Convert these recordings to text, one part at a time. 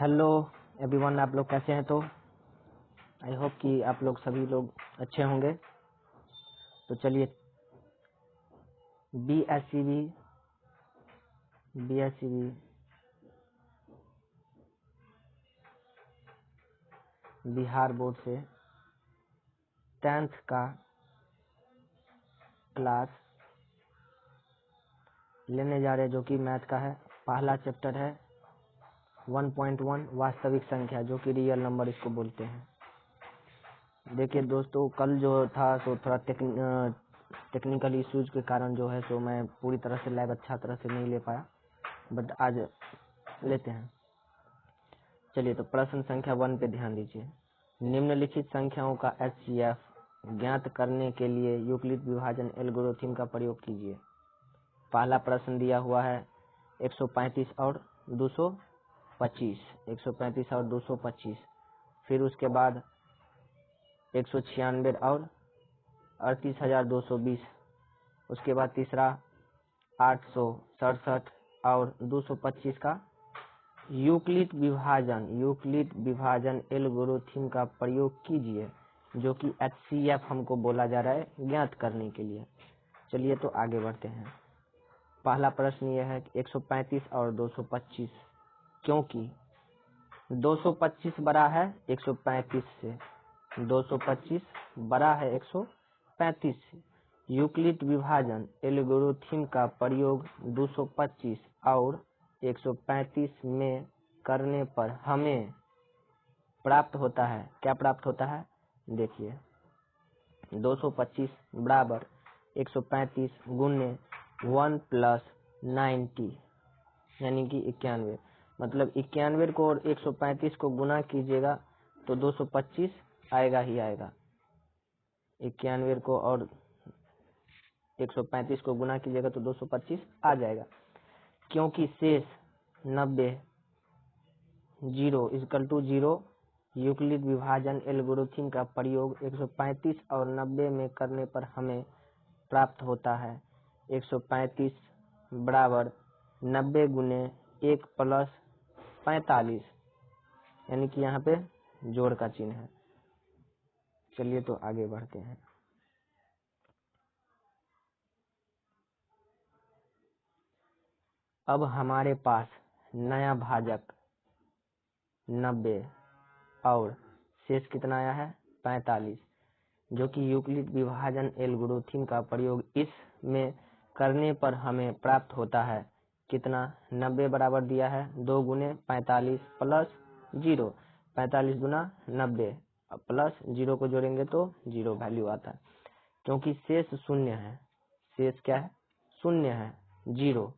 Hello everyone, आप लोग कैसे हैं? तो आई होप कि आप लोग सभी लोग अच्छे होंगे। तो चलिए बीएससीबी बिहार बोर्ड से 10th का क्लास लेने जा रहे हैं, जो कि मैथ का है। पहला चैप्टर है 1.1 वास्तविक संख्या, जो कि रियल नंबर इसको बोलते हैं। देखिए दोस्तों, कल जो था सो थोड़ा टेक्निकल इश्यूज के कारण जो है सो मैं पूरी तरह से लाइव अच्छा तरह से नहीं ले पाया, बट आज लेते हैं। चलिए, तो प्रश्न संख्या 1 पे ध्यान दीजिए। निम्नलिखित संख्याओं का HCF ज्ञात करने के लिए यूक्लिड विभाजन एल्गोरिथम का प्रयोग कीजिए। पहला प्रश्न दिया हुआ है 135 और 225, 135 और 225। फिर उसके बाद 196 और 38,220। उसके बाद तीसरा 867 और 225 का यूक्लिड विभाजन एल्गोरिथम का प्रयोग कीजिए, जो कि HCF हमको बोला जा रहा है ज्ञात करने के लिए। चलिए, तो आगे बढ़ते हैं। पहला प्रश्न यह है कि 135 और 225, क्योंकि 225 बड़ा है 135 से, 225 बड़ा है 135 से। यूक्लिड विभाजन एल्गोरिथम का प्रयोग 225 और 135 में करने पर हमें प्राप्त होता है। क्या प्राप्त होता है? देखिए, 225 बराबर 135 गुने 1 + 90, यानी कि 91। मतलब 91 को और 135 को गुना कीजिएगा तो 225 आएगा ही आएगा। 91 को और 135 को गुना कीजिएगा तो 225 आ जाएगा, क्योंकि शेष 90 0 यूक्लिड विभाजन एल्गोरिथम का प्रयोग 135 और 90 में करने पर हमें प्राप्त होता है 135 बराबर 90 गुने 1 + 45, यानी कि यहाँ पे जोड़ का चिन्ह है। चलिए, तो आगे बढ़ते हैं। अब हमारे पास नया भाजक 90 और शेष कितना आया है 45, जो कि यूक्लिड विभाजन एल्गोरिथम का प्रयोग इसमें करने पर हमें प्राप्त होता है कितना। 90 बराबर दिया है 2 गुने 45 प्लस 0, 45 गुना 90 प्लस 0 को जोड़ेंगे तो 0 वैल्यू आता है, क्योंकि शेष शून्य है। शेष क्या है? शून्य है, 0।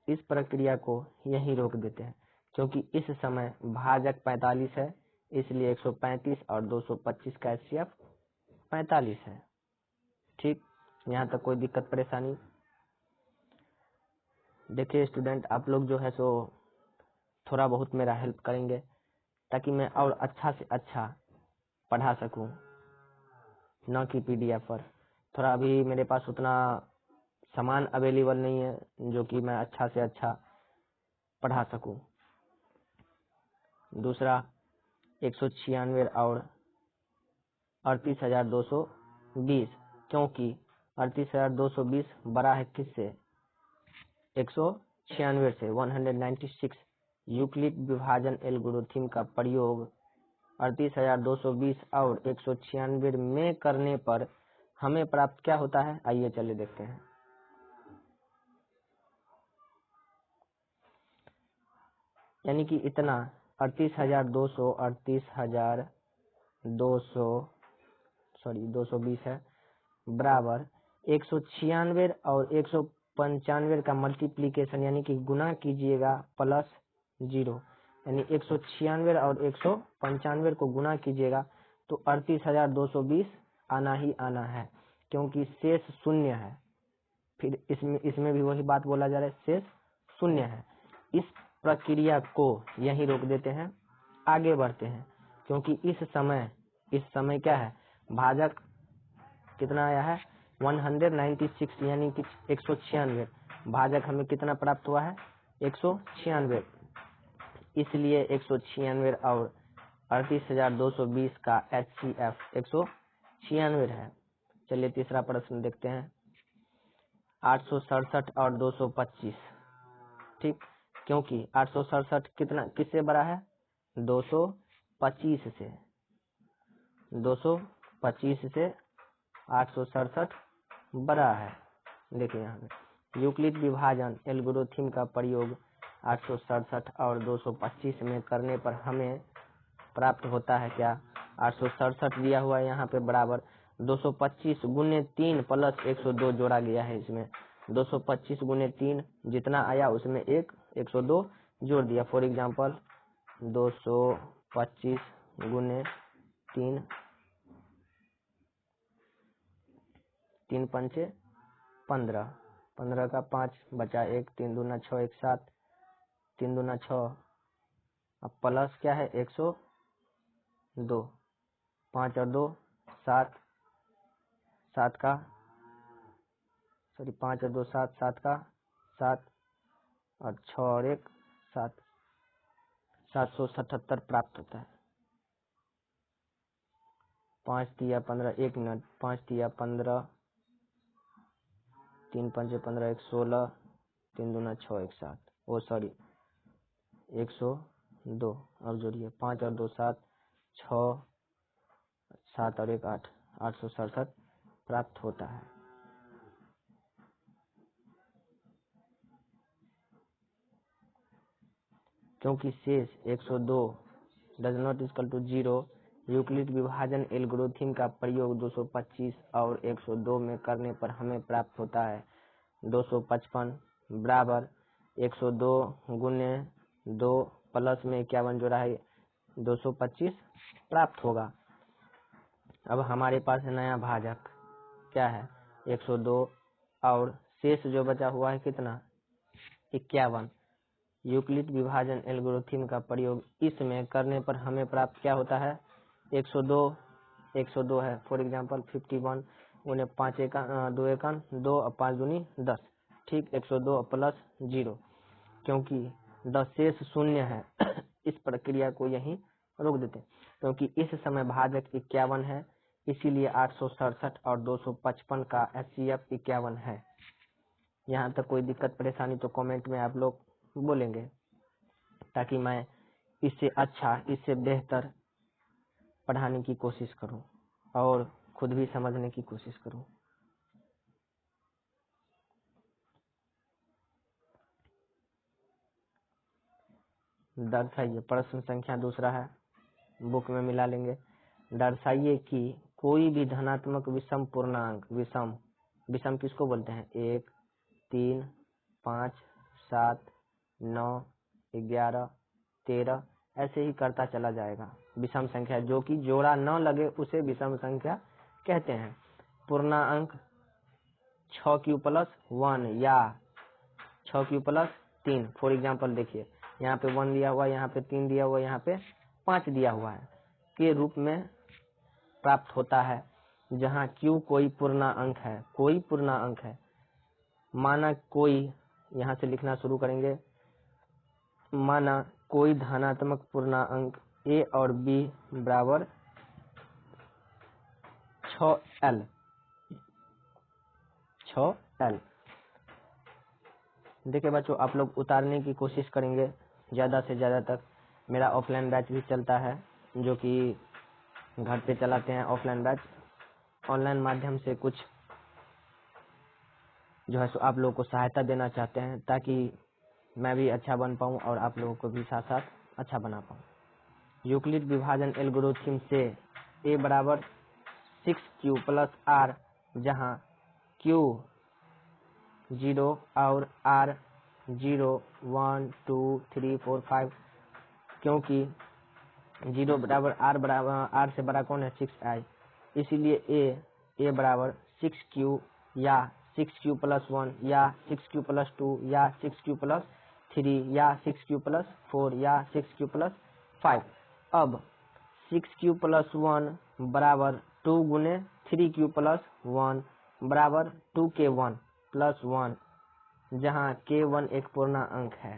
इस प्रक्रिया को यहीं रोक देते हैं, क्योंकि इस समय भाजक 45 है, इसलिए 135 और 225 का HCF 45 है। ठीक, यहाँ तक कोई दिक्कत परेशानी? देखिए स्टूडेंट, आप लोग जो है सो थोड़ा बहुत मेरा हेल्प करेंगे, ताकि मैं और अच्छा से अच्छा पढ़ा सकूं, न कि PDF पर। थोड़ा अभी मेरे पास उतना सामान अवेलेबल नहीं है जो कि मैं अच्छा से अच्छा पढ़ा सकूं। दूसरा 196 और 38,220, क्योंकि 38,220 बड़ा है किससे? 196 से, 196। यूक्लिड विभाजन एल्गोरिथम का प्रयोग 38,220 और 196 में करने पर हमें प्राप्त क्या होता है? आइए चलिए देखते हैं। यानी कि इतना 220 है बराबर 196 और 195 का मल्टीप्लीकेशन, यानी कि गुना कीजिएगा प्लस 0, यानी 196 और 195 को गुना कीजिएगा तो 38,220 आना ही आना है, क्योंकि शेष शून्य है। फिर इसमें भी वही बात बोला जा रहा है, शेष शून्य है। इस प्रक्रिया को यहीं रोक देते हैं, आगे बढ़ते हैं, क्योंकि इस समय क्या है? भाजक कितना आया है? 196, यानी कि 196। भाजक हमें कितना प्राप्त हुआ है? 196। इसलिए 196 और 38,220 का HCF 196 है। चलिए तीसरा प्रश्न देखते हैं। 867 और 225, ठीक, क्योंकि 867 किससे बड़ा है? 225 से। 225 से 867 बड़ा है। देखिए यहाँ पे यूक्लिड विभाजन एल्गोरिथम का प्रयोग 867 और 225 में करने पर हमें प्राप्त होता है क्या? 867 दिया हुआ है यहाँ पे बराबर 225 गुने 3 प्लस 102 जोड़ा गया है इसमें। 225 गुने 3 जितना आया उसमें 102 जोड़ दिया। फॉर एग्जांपल 225 गुने 3 3 पंचे 15, 15 का 5 बचा 1, 3 दूना 6, 1 7, 3 दूना 6, अब प्लस क्या है 102, 5 और 2 7, 7 का सॉरी 5 और 2 7, 7 का 7 और 6 और 1 7, 777 प्राप्त होता है। 5 दिया 15, 1 मिनट, 5 दिया 15, 3 पंचे 15, 1 16, 3 दूना 6, 1 7, ओ सॉरी 102। अब जोड़िए 5 और 2 7, 6 7 और 1 8, 867 प्राप्त होता है। क्योंकि शेष 102 does not equal to 0, Euclid विभाजन एल्गोरिथम का प्रयोग 225 और 102 में करने पर हमें प्राप्त होता है 255 बराबर 102 गुने 2 प्लस में 51 जोड़ा है 225 प्राप्त होगा। अब हमारे पास नया भाजक क्या है? 102 और शेष जो बचा हुआ है कितना? 51। यूक्लिड विभाजन एल्गोरिथम का प्रयोग इसमें करने पर हमें प्राप्त क्या होता है? 102 है। फॉर एग्जांपल 51 उन्हें 5 एकान 2 एकान 2 और 5 दूनी 10, ठीक, 102 प्लस 0, क्योंकि 10 शेष शून्य है इस प्रक्रिया को यहीं रोक देते हैं। क्योंकि इस समय भाजक 51 है, इसीलिए 867 और 255 का HCF 51 है। यहाँ तक कोई दिक्कत परेशानी तो कमेंट में आप लोग बोलेंगे, ताकि मैं इससे अच्छा, इससे बेहतर पढ़ाने की कोशिश करूं और खुद भी समझने की कोशिश करूं। दर्शाइए, प्रश्न संख्या दूसरा है, बुक में मिला लेंगे। दर्शाइए कि कोई भी धनात्मक विषम पूर्णांक, विषम किसको बोलते हैं? 1 3 5 7 9 11 13 ऐसे ही करता चला जाएगा। विषम संख्या जो कि जोड़ा न लगे उसे विषम संख्या कहते हैं। पूर्णांक 6q+1 या 6q+3, फॉर एग्जांपल देखिए यहाँ पे 1 दिया हुआ, यहाँ पे 3 दिया हुआ, यहाँ पे 5 दिया हुआ है के रूप में प्राप्त होता है, जहाँ q कोई पूर्णांक है, कोई पूर्णांक है। माना कोई, यहाँ से लिखना शुरू करेंगे, माना कोई धनात्मक पूर्णांक a और b बराबर 6l। देखिए बच्चों, आप लोग उतारने की कोशिश करेंगे ज़्यादा से ज़्यादा तक। मेरा ऑफलाइन बैच भी चलता है, जो कि घर पे चलाते हैं ऑफलाइन बैच। ऑनलाइन माध्यम से कुछ जो है सो आप लोगों को सहायता देना चाहते हैं, ताकि मैं भी अच्छा बन पाऊँ और आप लोगों को भी साथ साथ अच्छा बना पाऊँ। यूक्लिड विभाजन एल्गोरिथम से a बराबर 6q+r, जहाँ q 0 और r 0 1 2 3 4 5, क्योंकि 0 बराबर r से बड़ा कौन है? 6i, इसीलिए a बराबर 6q या 6q+1 या 6q+2 या 6q+3 या 6q+4 या 6q+5। अब 6q+1 बराबर 2 गुने 3q+1 बराबर 2k1+1, जहाँ k1 एक पूर्णांक है।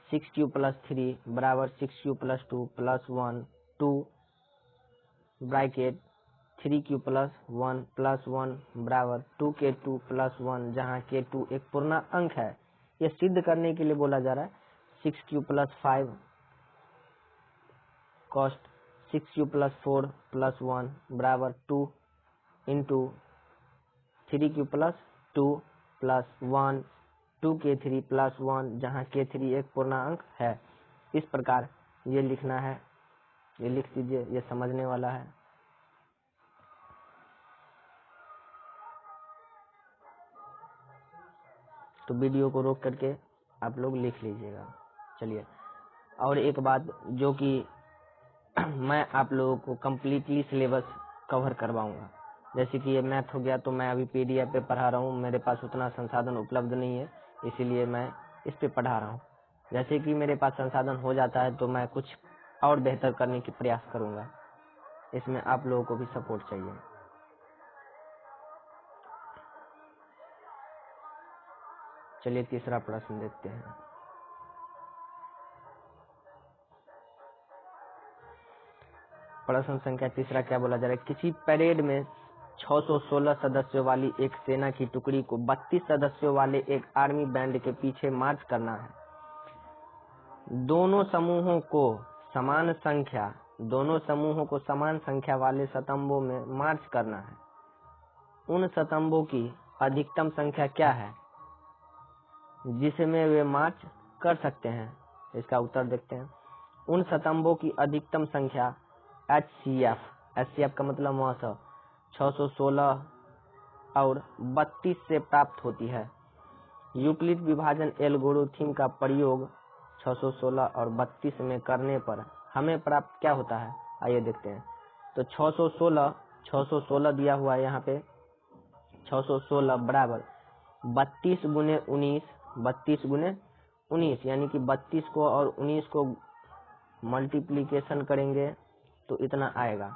6 प्लस 3 बराबर 6 plus 2 plus 1 2 bracket 3 plus 1 plus 1 बराबर 2 प्लस 1, जहाँ K2 एक पूर्णांक अंक है। ये सिद्ध करने के लिए बोला जा रहा है 6 प्लस 5 कॉस्ट 6 प्लस 4 प्लस 1 बराबर 2 into 3 plus 2 plus 1 2K3 plus 1, जहाँ K3 एक पूर्णांक है। इस प्रकार ये लिखना है, ये लिख दीजिए, ये समझने वाला है। तो वीडियो को रोक करके आप लोग लिख लीजिएगा। चलिए, और एक बात जो कि मैं आप लोगों को कम्प्लीटली सिलेबस कवर करवाऊंगा। जैसे कि ये मैथ हो गया, तो मैं अभी PDF पे पढ़ा रहा हूँ, मेरे पास उतना संसाधन उपलब्ध नहीं है, इसीलिए मैं इस पे पढ़ा रहा हूँ। जैसे कि मेरे पास संसाधन हो जाता है तो मैं कुछ और बेहतर करने की प्रयास करूंगा। इसमें आप लोगों को भी सपोर्ट चाहिए। चलिए तीसरा प्रश्न देखते हैं। प्रश्न संख्या तीसरा क्या बोला जा रहा है? किसी परेड में 616 सदस्यों वाली एक सेना की टुकड़ी को 32 सदस्यों वाले एक आर्मी बैंड के पीछे मार्च करना है। दोनों समूहों को समान संख्या वाले स्तंभों में मार्च करना है। उन स्तंभों की अधिकतम संख्या क्या है जिसमें वे मार्च कर सकते हैं? इसका उत्तर देखते हैं। उन स्तंभों की अधिकतम संख्या HCF का मतलब महत्व 616 और 32 से प्राप्त होती है। यूक्लिड विभाजन एल्गोरिथम का प्रयोग 616 और 32 में करने पर हमें प्राप्त क्या होता है? आइए देखते हैं। तो 616 दिया हुआ है यहाँ पे। 616 बराबर 32 गुने 19 यानी कि 32 को और 19 को मल्टीप्लीकेशन करेंगे तो इतना आएगा,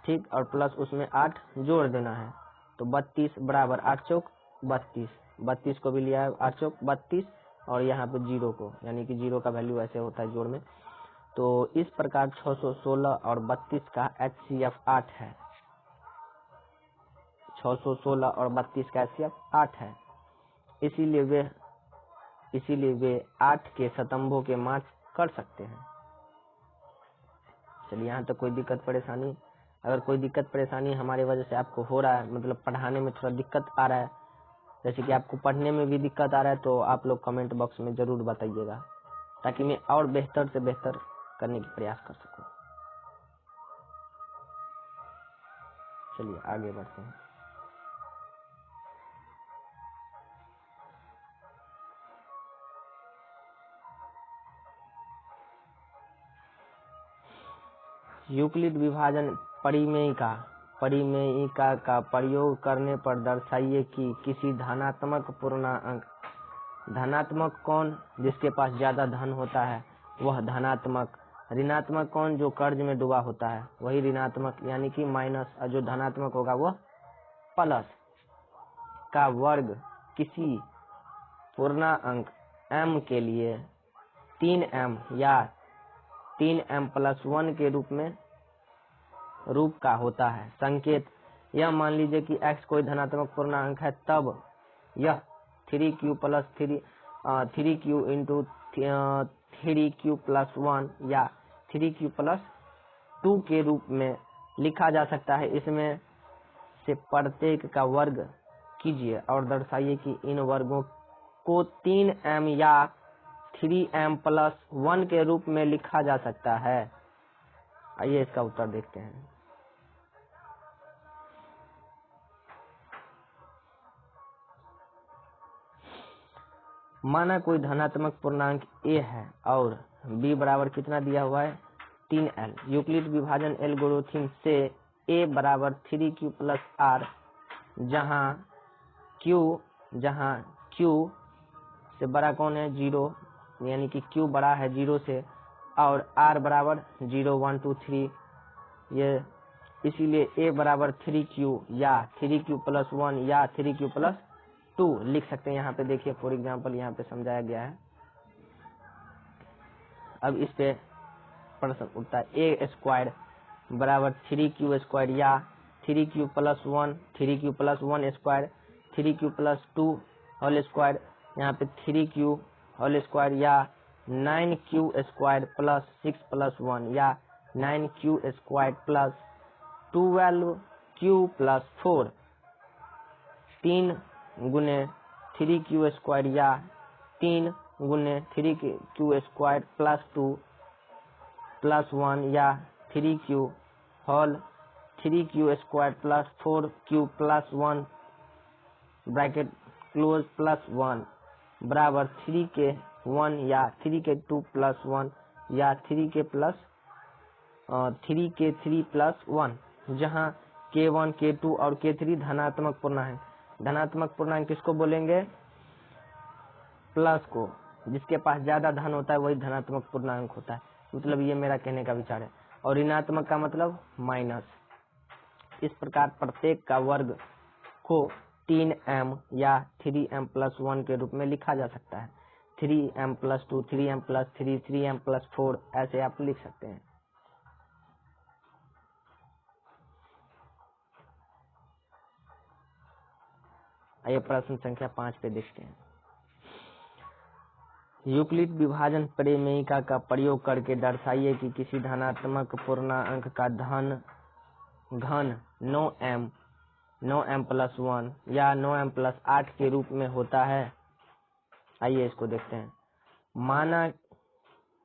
ठीक, और प्लस उसमें 8 जोड़ देना है। तो 32 बराबर 8 चौक 32 को भी लिया है 8 चौक 32 और यहाँ पे 0 को, यानी कि 0 का वैल्यू ऐसे होता है जोड़ में। तो इस प्रकार 616 और 32 का HCF 8 है। 616 और 32 का HCF 8 है। इसीलिए वे 8 के स्तंभों के मार्च कर सकते हैं। चलिए, यहाँ तक कोई दिक्कत परेशानी? अगर कोई दिक्कत परेशानी हमारे वजह से आपको हो रहा है, मतलब पढ़ाने में थोड़ा दिक्कत आ रहा है, जैसे कि आपको पढ़ने में भी दिक्कत आ रहा है, तो आप लोग कमेंट बॉक्स में जरूर बताइएगा, ताकि मैं और बेहतर से बेहतर करने की प्रयास कर सकूं। चलिए आगे बढ़ते हैं। यूक्लिड विभाजन परिमेयिका का प्रयोग करने पर दर्शाइए कि किसी धनात्मक पूर्णांक, धनात्मक कौन जिसके पास ज्यादा धन होता है वह धनात्मक, ऋणात्मक कौन जो कर्ज में डूबा होता है वही ऋणात्मक यानी कि माइनस, और जो धनात्मक होगा वह प्लस का वर्ग किसी पूर्णांक m के लिए 3m या 3m प्लस 1 के रूप का होता है। संकेत: यह मान लीजिए कि x कोई धनात्मक पूर्णांक है, तब यह 3q plus 3q into 3q plus 1 या 3q प्लस 2 के रूप में लिखा जा सकता है। इसमें से प्रत्येक का वर्ग कीजिए और दर्शाइए कि इन वर्गों को 3m या 3m प्लस 1 के रूप में लिखा जा सकता है। आइए इसका उत्तर देखते हैं। माना कोई धनात्मक पूर्णांक a है और b बराबर कितना दिया हुआ है 3l। यूक्लिड विभाजन एल्गोरिथम से a बराबर 3q प्लस r, जहां q से बड़ा कौन है 0, यानी कि q बड़ा है 0 से, और r बराबर 0 1 2 3, ये इसीलिए a बराबर 3q या 3q प्लस 1 या 3q प्लस 2 लिख सकते हैं। यहाँ पे देखिए फॉर एग्जांपल यहाँ पे समझाया गया है। अब इस पे प्रश्न उठता है ए स्क्वायर बराबर 3q स्क्वायर या 3q plus 1 3q plus 1 square 3q plus 2 whole square, यहाँ पे 3q होल स्क्वायर या 9q स्क्वायर प्लस 6 प्लस 1 या 9q square plus 12q plus 4 3 गुने 3q स्क्वायर या 3 गुने 3q स्क्वायर प्लस 2 प्लस 1 या 3q whole 3q square plus 4q plus 1 bracket close plus 1 बराबर 3k 1 या 3k 2 प्लस 1 या 3k 3 plus 1, जहाँ k1 k2 और k3 धनात्मक पूर्णांक है। धनात्मक पूर्णांक किसको बोलेंगे? प्लस को। जिसके पास ज्यादा धन होता है वही धनात्मक पूर्णांक होता है, मतलब ये मेरा कहने का विचार है। और ऋणात्मक का मतलब माइनस। इस प्रकार प्रत्येक का वर्ग को 3m या 3m प्लस 1 के रूप में लिखा जा सकता है। 3m plus 2, 3m plus 3, 3m plus 4 ऐसे आप लिख सकते हैं। आइए प्रश्न संख्या 5 पे देखते हैं। यूक्लिड विभाजन प्रमेयिका का प्रयोग करके दर्शाइए कि किसी धनात्मक पूर्णांक का घन 9m प्लस 1 या 9m प्लस 8 के रूप में होता है। आइए इसको देखते हैं।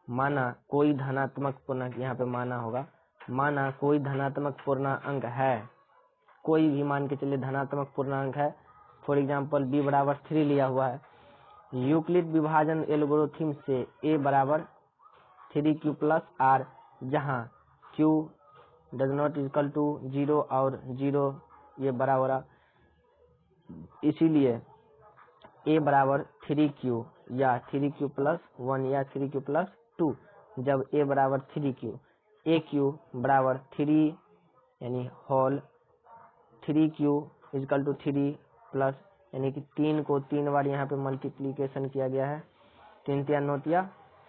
माना कोई धनात्मक पूर्णांक, यहाँ पे माना होगा, माना कोई धनात्मक पूर्णांक है, कोई भी मान के चलिए धनात्मक पूर्णांक है। फॉर एग्जाम्पल b बराबर 3 लिया हुआ है। यूक्लिड विभाजन एल्गोरिथम से a बराबर 3q प्लस r, जहाँ q does not equal to 0 और 0 ये बराबर, इसीलिए a बराबर 3q या 3q प्लस 1 या 3q प्लस 2। जब a बराबर 3q, aq बराबर 3 यानी whole 3q equal to 3 plus, यानी कि 3 को 3 बार यहाँ पे मल्टीप्लीकेशन किया गया है। 3 3 9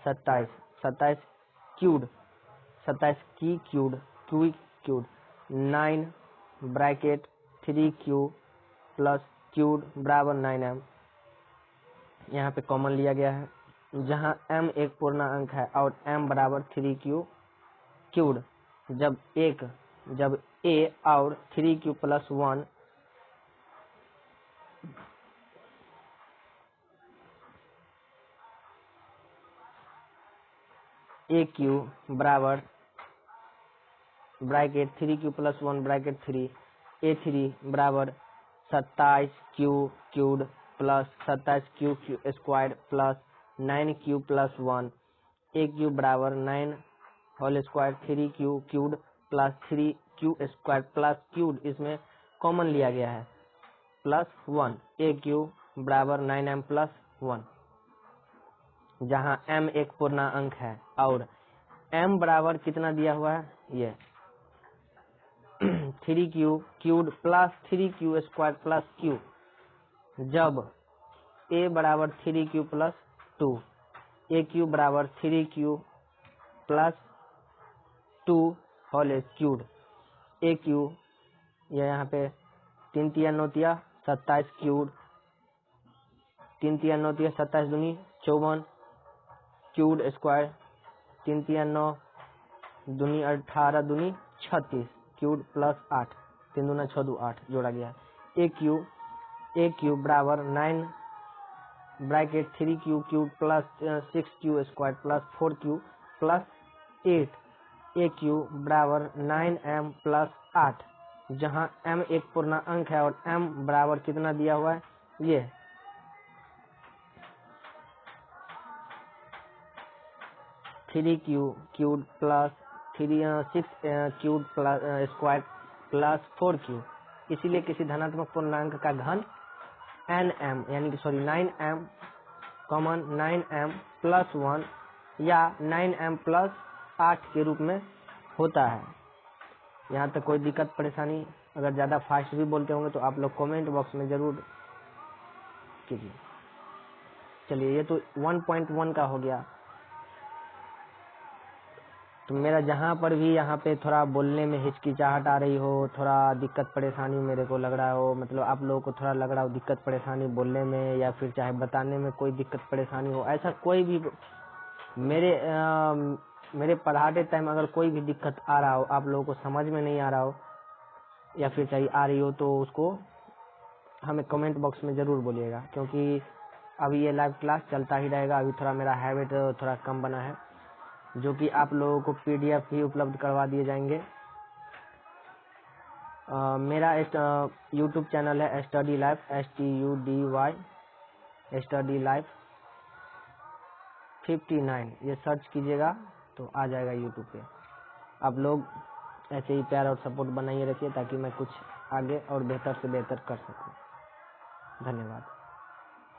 27, 27 क्यूड, 27 की cued 9 bracket 3q plus cued बराबर 9m, यहाँ पे कॉमन लिया गया है, जहाँ m एक पूर्णांक है और m बराबर 3q क्यूड। जब a और 3q प्लस 1 aq बराबर bracket 3q plus 1 bracket 3, a3 बराबर 27q cubed plus 27q square plus 9q plus 1, aq बराबर 9 whole square 3q cubed plus 3q square plus cubed, इसमें कॉमन लिया गया है, प्लस 1, aq बराबर 9m प्लस 1, जहाँ m एक पूर्णांक है और m बराबर कितना दिया हुआ है, ये 3q cubed plus 3q square plus q। जब a बराबर 3q प्लस 2, aq बराबर 3q plus 2 whole cued, aq यहाँ पे 3 3 9 27 क्यूड, 3 3 9 27 दूनी 54 क्यूड स्क्वायर, 3 3 9 दूनी 18 दूनी 36 क्यूड प्लस 8, 3 दूना 6 2 8 जोड़ा गया है। aq बराबर 9 bracket 3q cube plus 6q square plus 4q plus 8, aq बराबर 9m प्लस 8, जहाँ m एक पूर्णांक है और m बराबर कितना दिया हुआ है, ये 3q cube plus 6q plus square plus 4q। इसीलिए किसी धनात्मक पूर्णांक का घन nm यानी कि 9m कॉमन 9m प्लस 1 या 9m प्लस 8 के रूप में होता है। यहाँ तक कोई दिक्कत परेशानी, अगर ज़्यादा फास्ट भी बोलते होंगे तो आप लोग कमेंट बॉक्स में ज़रूर कीजिए। चलिए ये तो 1.1 का हो गया। तो मेरा जहाँ पर भी यहाँ पे थोड़ा बोलने में हिचकिचाहट आ रही हो, थोड़ा दिक्कत परेशानी मेरे को लग रहा हो, मतलब आप लोगों को थोड़ा लग रहा हो दिक्कत परेशानी बोलने में या फिर चाहे बताने में कोई दिक्कत परेशानी हो, ऐसा कोई भी मेरे पढ़ाते टाइम अगर कोई भी दिक्कत आ रहा हो, आप लोगों को समझ में नहीं आ रहा हो या फिर चाहे आ रही हो, तो उसको हमें कमेंट बॉक्स में जरूर बोलिएगा, क्योंकि अभी ये लाइव क्लास चलता ही रहेगा। अभी थोड़ा मेरा हैबिट थोड़ा कम बना है, जो कि आप लोगों को PDF भी उपलब्ध करवा दिए जाएंगे। मेरा यूट्यूब चैनल है study life, STUDY study life 59, ये सर्च कीजिएगा तो आ जाएगा यूट्यूब पे। आप लोग ऐसे ही प्यार और सपोर्ट बनाइए रखिए, ताकि मैं कुछ आगे और बेहतर से बेहतर कर सकूं। धन्यवाद।